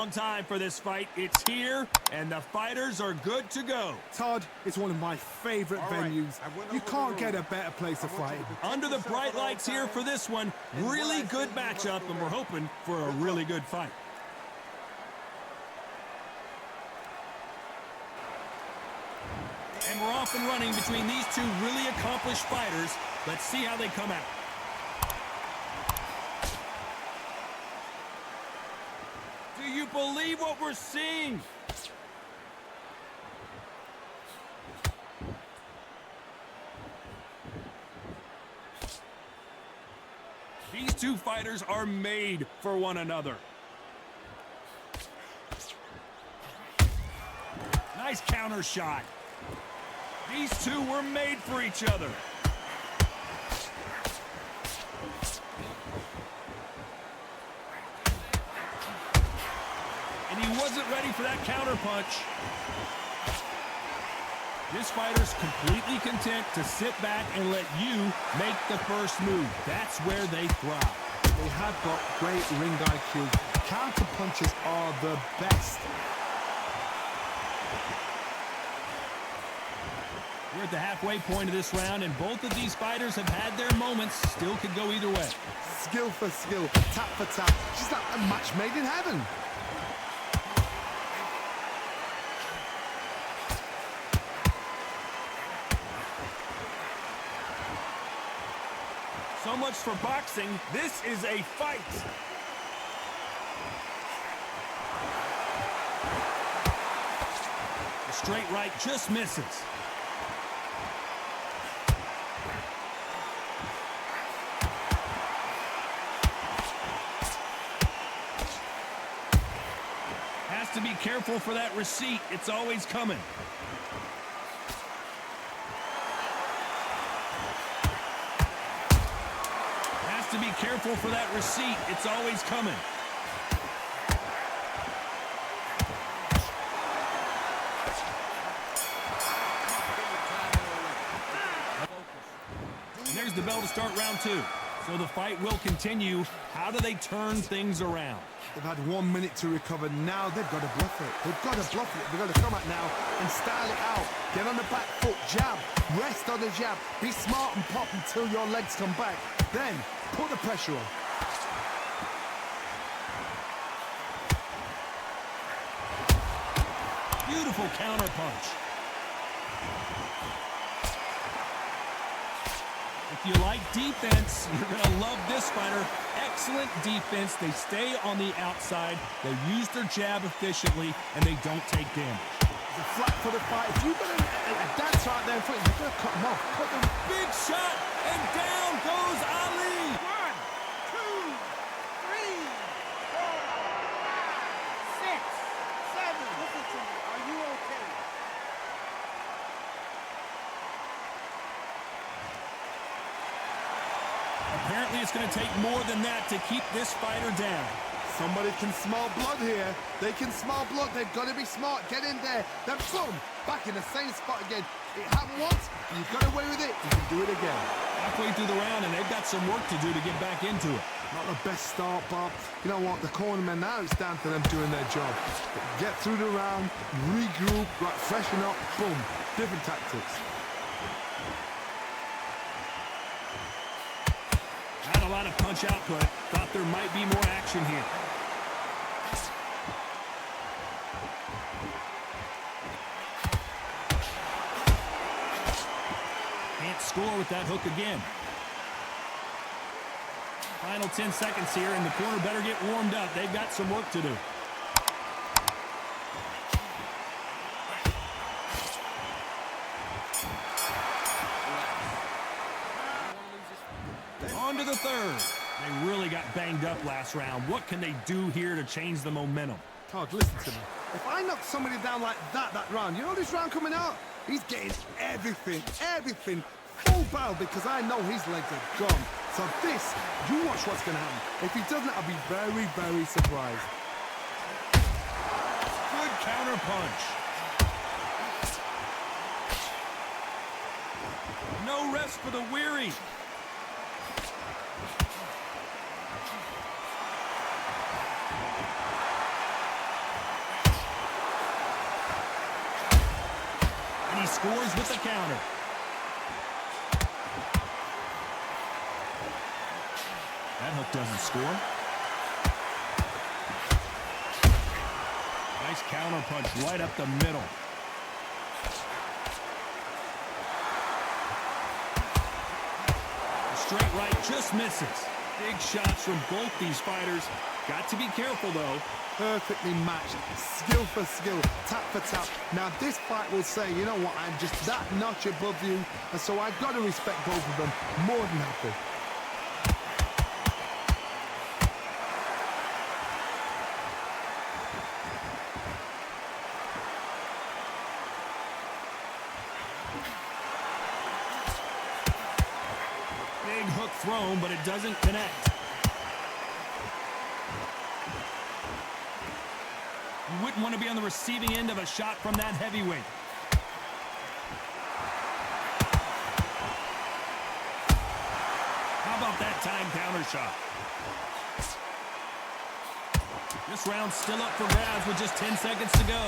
Long time for this fight. It's here, and the fighters are good to go. Todd, it's one of my favorite venues. You can't get a better place to fight. Under the bright lights here for this one. Really good matchup, and we're hoping for a really good fight. And we're off and running between these two really accomplished fighters. Let's see how they come out. Do you believe what we're seeing? These two fighters are made for one another. Nice counter shot. These two were made for each other. And he wasn't ready for that counter punch. This fighter's completely content to sit back and let you make the first move. That's where they thrive. They have got great ring IQ. Counter punches are the best. We're at the halfway point of this round, and both of these fighters have had their moments. Still could go either way. Skill for skill, tap for tap. Just like a match made in heaven. So much for boxing. This is a fight. The straight right just misses. Has to be careful for that receipt. It's always coming. To be careful for that receipt. It's always coming. And there's the bell to start round two. So the fight will continue. How do they turn things around? They've had 1 minute to recover. Now they've got to bluff it. They've got to bluff it. They've got to come out now and style it out. Get on the back foot, jab, rest on the jab. Be smart and pop until your legs come back. Then put the pressure on. Beautiful counter punch. If you like defense, you're going to love this fighter. Excellent defense. They stay on the outside. They use their jab efficiently, and they don't take damage. The flat for the fight. If you've got a dance right there in front, you've got to cut them off. Cut them. Big shot, and down goes Ali. 1, 2, 3, 4, 5, 6, 7. Listen to me. Are you okay? Apparently, it's going to take more than that to keep this fighter down. Somebody can smell blood here. They can smell blood. They've got to be smart. Get in there. Then boom, back in the same spot again. It happened once. You got away with it. You can do it again. Halfway through the round, and they've got some work to do to get back into it. Not the best start, Bob. You know what? The cornermen now, it's down to them doing their job. Get through the round, regroup, right, freshen up, boom. Different tactics. Not a lot of punch output. Thought there might be more action here. Can't score with that hook again. Final 10 seconds here, and the corner better get warmed up. They've got some work to do. On to the third. They really got banged up last round. What can they do here to change the momentum? Todd, listen to me. If I knock somebody down like that round, you know this round coming out? He's getting everything, full barrel, because I know his legs are gone. So this, you watch what's going to happen. If he doesn't, I'll be very, very surprised. Good counter punch. No rest for the weary. scores with the counter. That hook doesn't score. Nice counter punch right up the middle. The straight right just misses. Big shots from both these fighters. Got to be careful, though. Perfectly matched, skill for skill, tap for tap. Now this fight will say, you know what, I'm just that notch above you, and so I've got to respect both of them. More than happy. Big hook thrown, but it doesn't connect. You wouldn't want to be on the receiving end of a shot from that heavyweight. How about that time counter shot? This round's still up for grabs with just 10 seconds to go.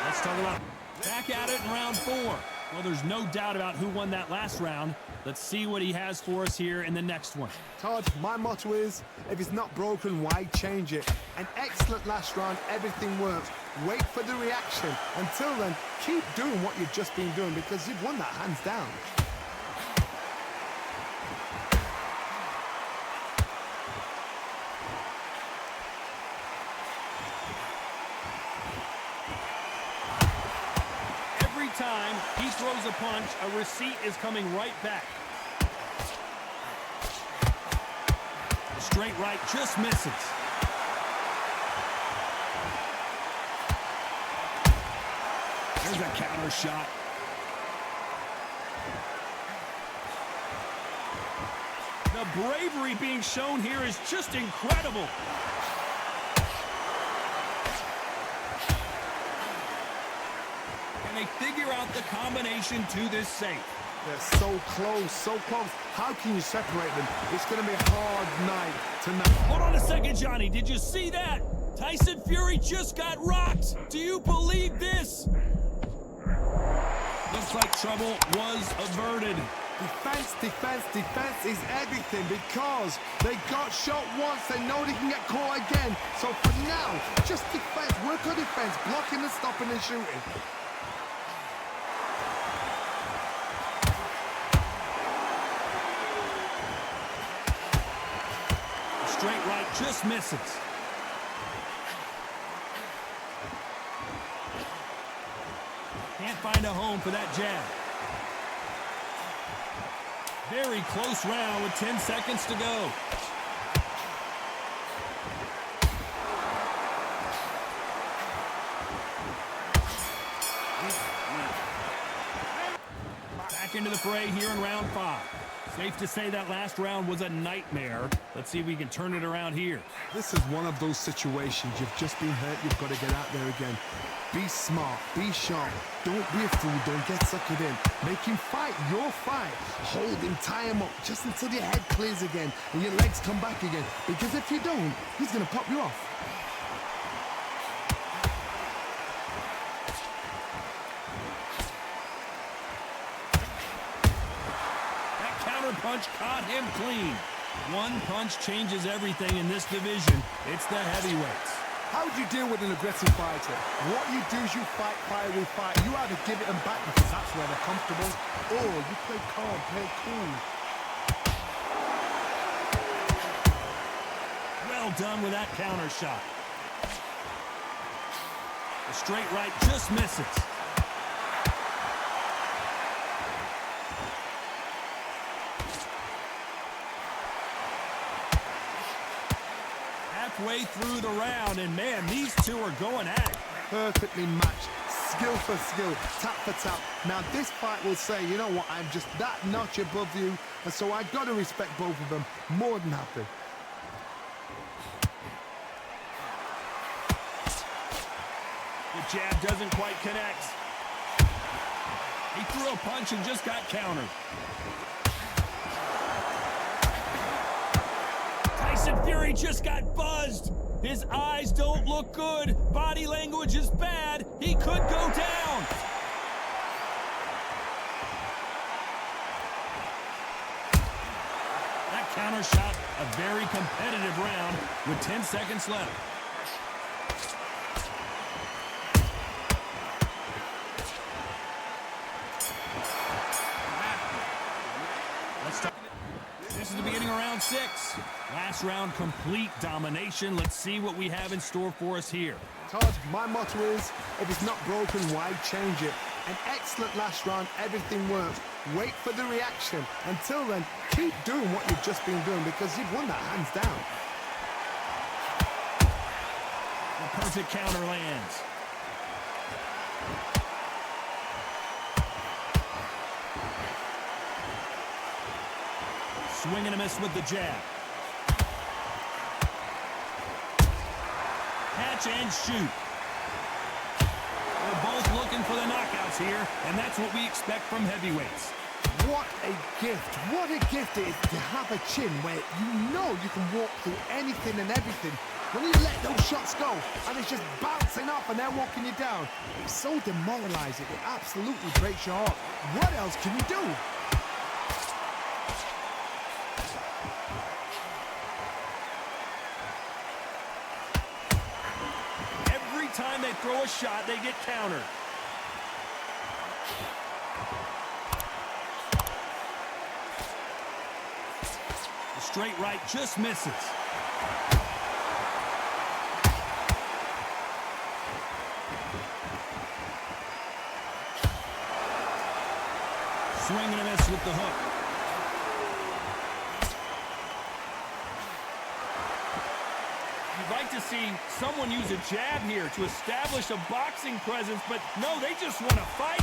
Let's talk about back at it in round 4. Well, there's no doubt about who won that last round. Let's see what he has for us here in the next one. Todd, my motto is, if it's not broken, why change it? An excellent last round, everything works. Wait for the reaction. Until then, keep doing what you've just been doing because you've won that hands down. Time he throws a punch, a receipt is coming right back. Straight right just misses. There's a counter shot. The bravery being shown here is just incredible. They figure out the combination to this safe. They're so close, so close. How can you separate them? It's going to be a hard night tonight. Hold on a second, Johnny. Did you see that? Tyson Fury just got rocked. Do you believe this? Looks like trouble was averted. Defense, defense, defense is everything because they got shot once. They know they can get caught again. So for now, just defense. Work on defense, blocking and stopping and shooting. Straight right just misses. Can't find a home for that jab. Very close round with 10 seconds to go. Back into the fray here in round 5. Safe to say that last round was a nightmare. Let's see if we can turn it around here. This is one of those situations. You've just been hurt. You've got to get out there again. Be smart. Be sharp. Don't be a fool. Don't get suckered in. Make him fight your fight. Hold him. Tie him up just until your head clears again and your legs come back again. Because if you don't, he's going to pop you off. Punch caught him clean. One punch changes everything in this division. It's the heavyweights. How do you deal with an aggressive fighter? What you do is you fight, fire with fight. You either give it them back because that's where they're comfortable, or you play calm, play cool. Well done with that counter shot. The straight right just misses. Halfway through the round, and man, these two are going at it. Perfectly matched, skill for skill, tap for tap. Now this fight will say, you know what, I'm just that notch above you, and so I've got to respect both of them. More than happy. The jab doesn't quite connect. He threw a punch and just got countered. Tyson Fury just got buzzed. His eyes don't look good. Body language is bad. He could go down. That counter shot, a very competitive round with 10 seconds left. This is the beginning of round 6. Last round, complete domination. Let's see what we have in store for us here. Todd, my motto is, if it's not broken, why change it? An excellent last round, everything works. Wait for the reaction. Until then, keep doing what you've just been doing because you've won that hands down. The perfect counter lands. Swing and a miss with the jab. Catch and shoot. They're both looking for the knockouts here, and that's what we expect from heavyweights. What a gift. What a gift it is to have a chin where you know you can walk through anything and everything. When you let those shots go, and it's just bouncing off and they're walking you down, it's so demoralizing. It absolutely breaks your heart. What else can you do? Time they throw a shot, they get countered. The straight right just misses. Swing and a miss with the hook. You'd like to see someone use a jab here to establish a boxing presence, but no, they just want to fight.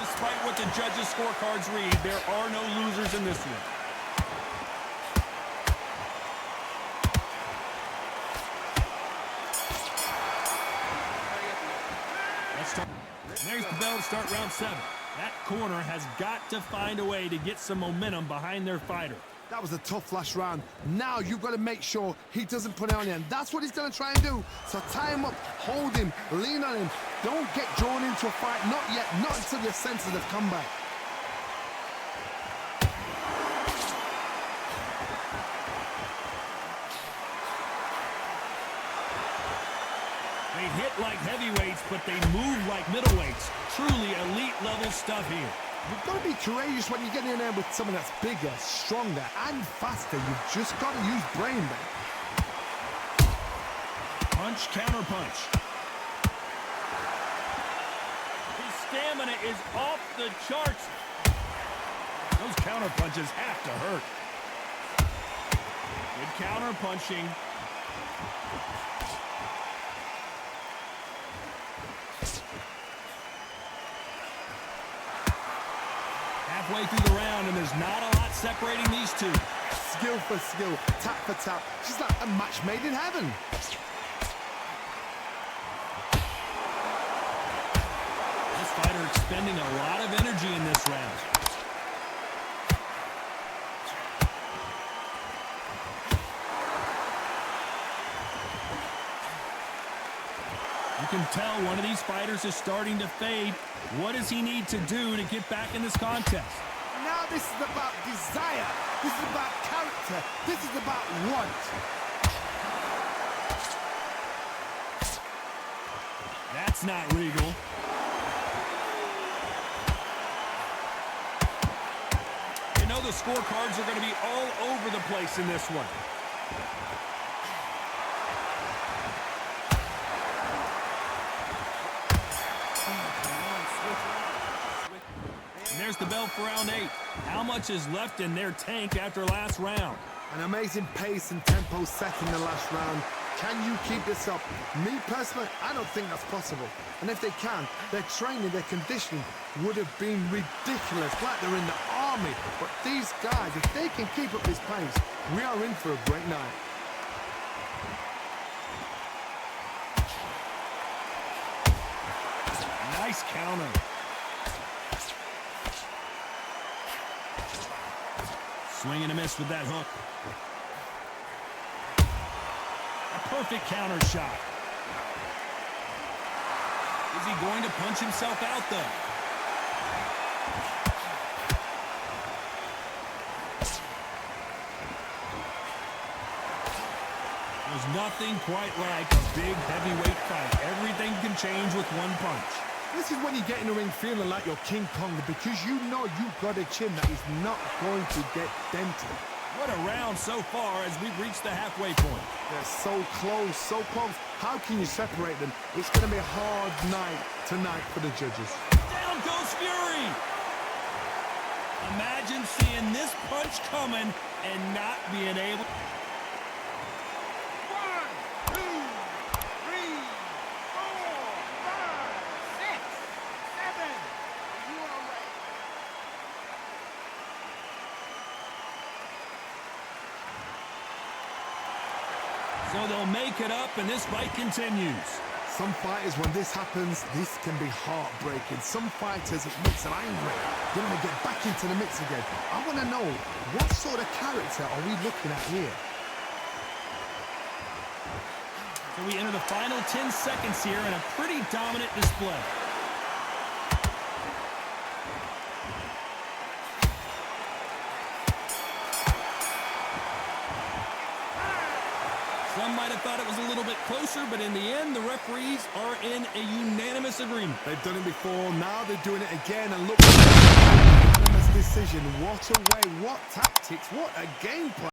Despite what the judges' scorecards read, there are no losers in this one. There's the bell to start round 7. That corner has got to find a way to get some momentum behind their fighter. That was a tough last round. Now you've got to make sure he doesn't put it on you, and that's what he's going to try and do. So tie him up, hold him, lean on him. Don't get drawn into a fight. Not yet. Not until your senses have come back. They hit like heavyweights, but they move like middleweights. Truly elite level stuff here. You've got to be courageous when you get in there with someone that's bigger, stronger, and faster. You've just got to use brain there. Punch, counter punch. His stamina is off the charts. Those counter punches have to hurt. Good counter punching. Halfway through the round, and there's not a lot separating these two. Skill for skill, tap for tap. She's like a match made in heaven. This fighter expending a lot of energy in this round. You can tell one of these fighters is starting to fade. What does he need to do to get back in this contest? Now this is about desire. This is about character. This is about want. That's not regal. You know the scorecards are going to be all over the place in this one. There's the bell for round 8. How much is left in their tank after last round? An amazing pace and tempo set in the last round. Can you keep this up? Me personally, I don't think that's possible. And if they can, their training, their conditioning would have been ridiculous, like they're in the army. But these guys, if they can keep up this pace, we are in for a great night. Nice counter. Swing and a miss with that hook. A perfect counter shot. Is he going to punch himself out, though? There's nothing quite like a big heavyweight fight. Everything can change with one punch. This is when you get in the ring feeling like you're King Kong, because you know you've got a chin that is not going to get dented. What a round so far as we've reached the halfway point. They're so close, so close. How can you separate them? It's going to be a hard night tonight for the judges. Down goes Fury. Imagine seeing this punch coming and not being able. 1, 2, 3, 4, 5, 6, 7. You are ready. So they'll make it up, and this fight continues. Some fighters, when this happens, this can be heartbreaking. Some fighters, it makes them angry. They want to get back into the mix again. I want to know, what sort of character are we looking at here? So we enter the final 10 seconds here in a pretty dominant display. Some might have thought it was a little bit closer, but in the end, the referees are in a unanimous agreement. They've done it before, now they're doing it again, and look, unanimous decision. What a way, what tactics, what a game plan.